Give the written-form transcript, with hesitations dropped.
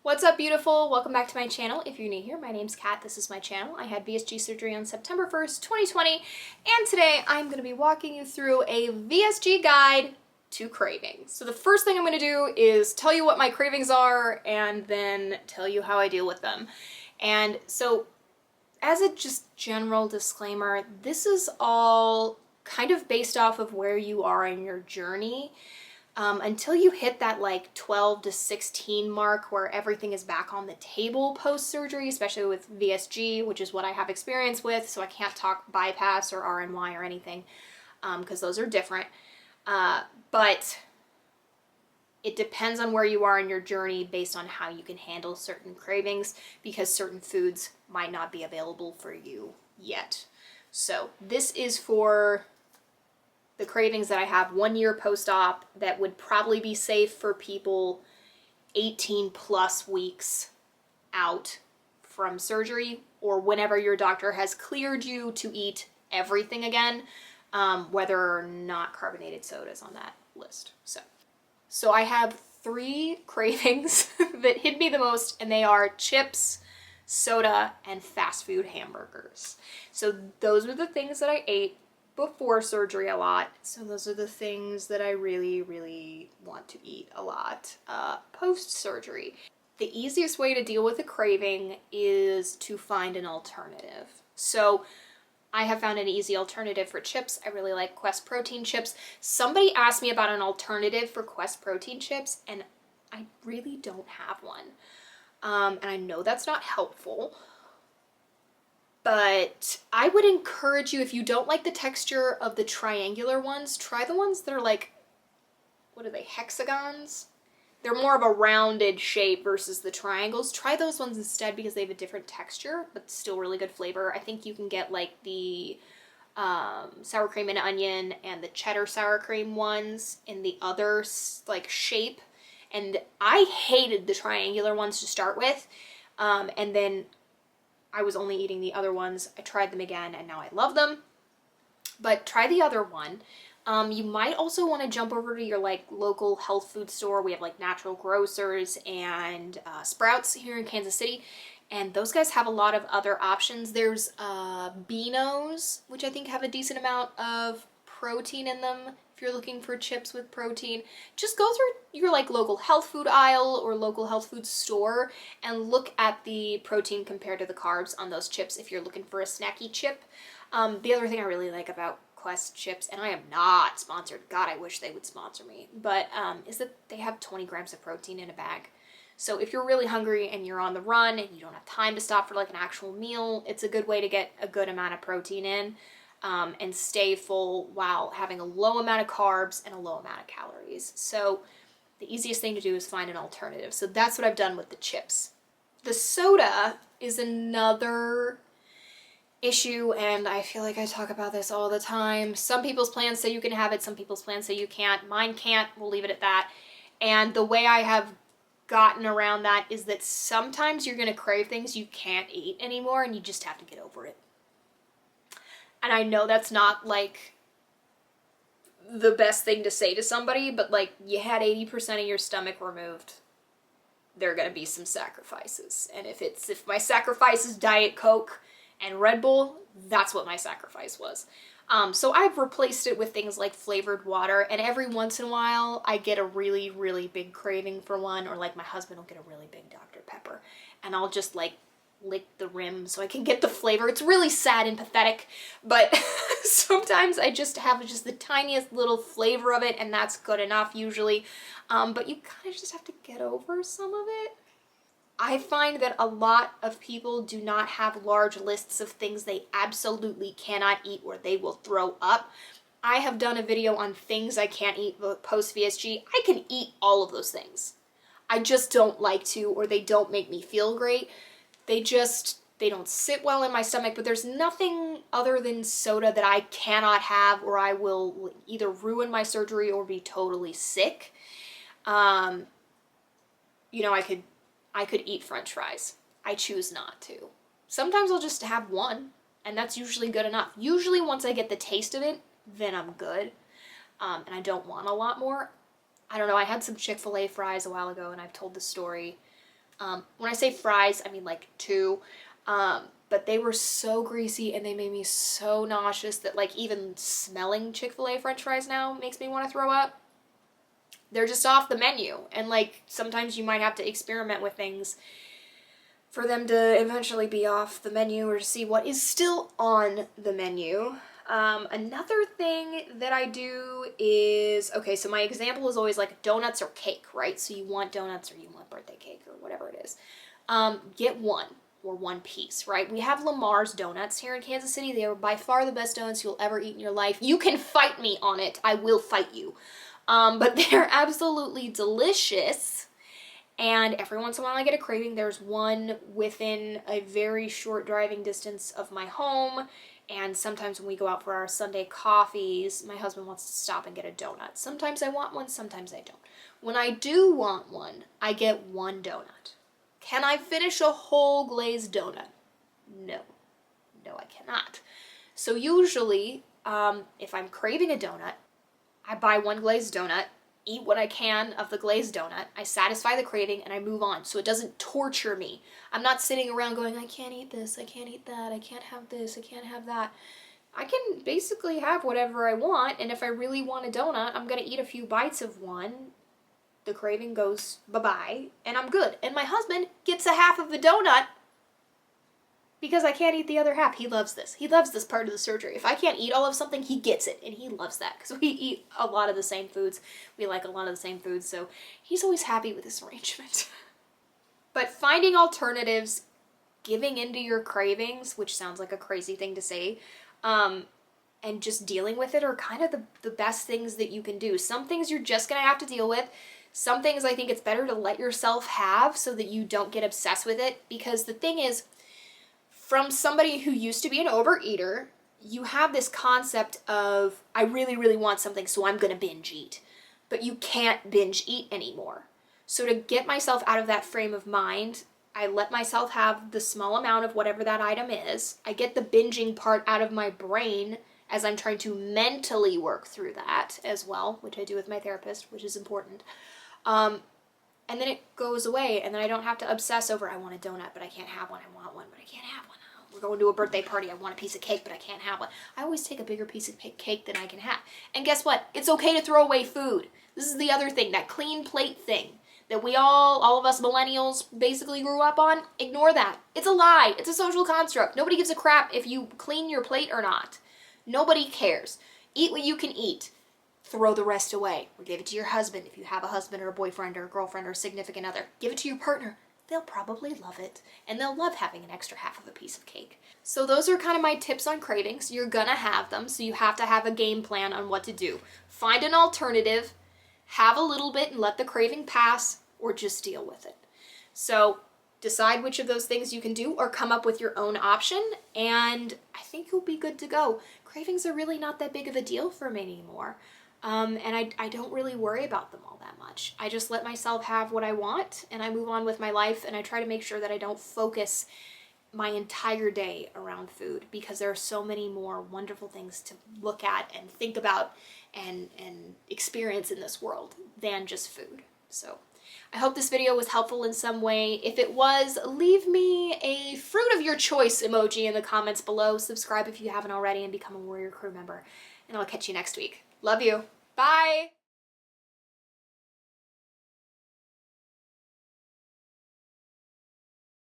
What's up, beautiful? Welcome back to my channel. If you're new here, my name's Kat. This is my channel. I had VSG surgery on September 1st, 2020, and today I'm going to be walking you through a VSG guide to cravings. So the first thing I'm going to do is tell you what my cravings are and then tell you how I deal with them. And so as a just general disclaimer, this is all kind of based off of where you are in your journey. Until you hit that like 12 to 16 mark where everything is back on the table post-surgery, especially with VSG, which is what I have experience with, so I can't talk bypass or RNY or anything, because those are different. But it depends on where you are in your journey based on how you can handle certain cravings, because certain foods might not be available for you yet. So this is for the cravings that I have 1 year post-op that would probably be safe for people 18 plus weeks out from surgery, or whenever your doctor has cleared you to eat everything again, whether or not carbonated soda is on that list. So I have 3 cravings that hit me the most, and they are chips, soda, and fast food hamburgers. So those are the things that I ate before surgery a lot. So those are the things that I really want to eat a lot post-surgery. The easiest way to deal with a craving is to find an alternative. So I have found an easy alternative for chips. I really like Quest protein chips. Somebody asked me about an alternative for Quest protein chips, and I really don't have one. And I know that's not helpful, but I would encourage you, if you don't like the texture of the triangular ones, try the ones that are like, what are they, hexagons? They're more of a rounded shape versus the triangles. Try those ones instead because they have a different texture, but still really good flavor. I think you can get like the sour cream and onion and the cheddar sour cream ones in the other like shape. And I hated the triangular ones to start with, and then I was only eating the other ones. I tried them again and now I love them. But try the other one. You might also want to jump over to your like local health food store. We have like Natural Grocers and Sprouts here in Kansas City, and those guys have a lot of other options. There's Beano's, which I think have a decent amount of protein in them. If you're looking for chips with protein, just go through your like local health food aisle or local health food store and look at the protein compared to the carbs on those chips if you're looking for a snacky chip. The other thing I really like about Quest chips, and I am not sponsored, God, I wish they would sponsor me, but is that they have 20 grams of protein in a bag. So if you're really hungry and you're on the run and you don't have time to stop for like an actual meal, it's a good way to get a good amount of protein in. And stay full while having a low amount of carbs and a low amount of calories. So the easiest thing to do is find an alternative. So that's what I've done with the chips. The soda is another issue, and I feel like I talk about this all the time. Some people's plans say you can have it, some people's plans say you can't. Mine can't, we'll leave it at that. And the way I have gotten around that is that sometimes you're gonna crave things you can't eat anymore, and you just have to get over it. And I know that's not like the best thing to say to somebody, but like, you had 80% of your stomach removed, there are gonna be some sacrifices. And if my sacrifice is Diet Coke and Red Bull, that's what my sacrifice was. So I've replaced it with things like flavored water, and every once in a while I get a really big craving for one, or like my husband will get a really big Dr. Pepper, and I'll just like lick the rim so I can get the flavor. It's really sad and pathetic, but sometimes I just have just the tiniest little flavor of it, and that's good enough usually. But you kind of just have to get over some of it. I find that a lot of people do not have large lists of things they absolutely cannot eat or they will throw up. I have done a video on things I can't eat post VSG. I can eat all of those things. I just don't like to, or they don't make me feel great. They don't sit well in my stomach, but there's nothing other than soda that I cannot have, or I will either ruin my surgery or be totally sick. You know, I could eat French fries. I choose not to. Sometimes I'll just have one, and that's usually good enough. Usually once I get the taste of it, then I'm good. And I don't want a lot more. I don't know, I had some Chick-fil-A fries a while ago, and I've told the story. When I say fries, I mean like 2. But they were so greasy and they made me so nauseous that like even smelling Chick-fil-A French fries now makes me want to throw up. They're just off the menu. And like sometimes you might have to experiment with things for them to eventually be off the menu or to see what is still on the menu. Another thing that I do is, okay, so my example is always like donuts or cake, right? So you want donuts or you want birthday cake or whatever it is. Get one or one piece, right? We have Lamar's donuts here in Kansas City. They are by far the best donuts you'll ever eat in your life. You can fight me on it. I will fight you. But they're absolutely delicious. And every once in a while I get a craving. There's one within a very short driving distance of my home. And sometimes when we go out for our Sunday coffees, my husband wants to stop and get a donut. Sometimes I want one, sometimes I don't. When I do want one, I get one donut. Can I finish a whole glazed donut? No. No, I cannot. So usually, if I'm craving a donut, I buy one glazed donut, eat what I can of the glazed donut, I satisfy the craving, and I move on so it doesn't torture me. I'm not sitting around going, I can't eat this, I can't eat that, I can't have this, I can't have that. I can basically have whatever I want, and if I really want a donut, I'm gonna eat a few bites of one, the craving goes bye-bye, and I'm good. And my husband gets a half of the donut because I can't eat the other half. He loves this. He loves this part of the surgery. If I can't eat all of something, he gets it, and he loves that because we eat a lot of the same foods. We like a lot of the same foods, so he's always happy with this arrangement. But finding alternatives, giving into your cravings, which sounds like a crazy thing to say, and just dealing with it are kind of the best things that you can do. Some things you're just gonna have to deal with. Some things I think it's better to let yourself have so that you don't get obsessed with it, because the thing is, from somebody who used to be an overeater, you have this concept of, I really, really want something, so I'm gonna binge eat. But you can't binge eat anymore. So to get myself out of that frame of mind, I let myself have the small amount of whatever that item is. I get the binging part out of my brain as I'm trying to mentally work through that as well, which I do with my therapist, which is important. And then it goes away, and then I don't have to obsess over, I want a donut, but I can't have one. I want one, but I can't have one. We're going to a birthday party. I want a piece of cake, but I can't have one. I always take a bigger piece of cake than I can have. And guess what? It's okay to throw away food. This is the other thing, that clean plate thing that we all of us millennials basically grew up on. Ignore that. It's a lie. It's a social construct. Nobody gives a crap if you clean your plate or not. Nobody cares. Eat what you can eat. Throw the rest away. Or give it to your husband if you have a husband or a boyfriend or a girlfriend or a significant other. Give it to your partner. They'll probably love it, and they'll love having an extra half of a piece of cake. So those are kind of my tips on cravings. You're gonna have them, so you have to have a game plan on what to do. Find an alternative, have a little bit and let the craving pass, or just deal with it. So decide which of those things you can do or come up with your own option, and I think you'll be good to go. Cravings are really not that big of a deal for me anymore. And I don't really worry about them all that much. I just let myself have what I want, and I move on with my life, and I try to make sure that I don't focus my entire day around food, because there are so many more wonderful things to look at and think about and experience in this world than just food. So I hope this video was helpful in some way. If it was, leave me a fruit of your choice emoji in the comments below. Subscribe if you haven't already and become a Warrior Crew member. And I'll catch you next week. Love you. Bye.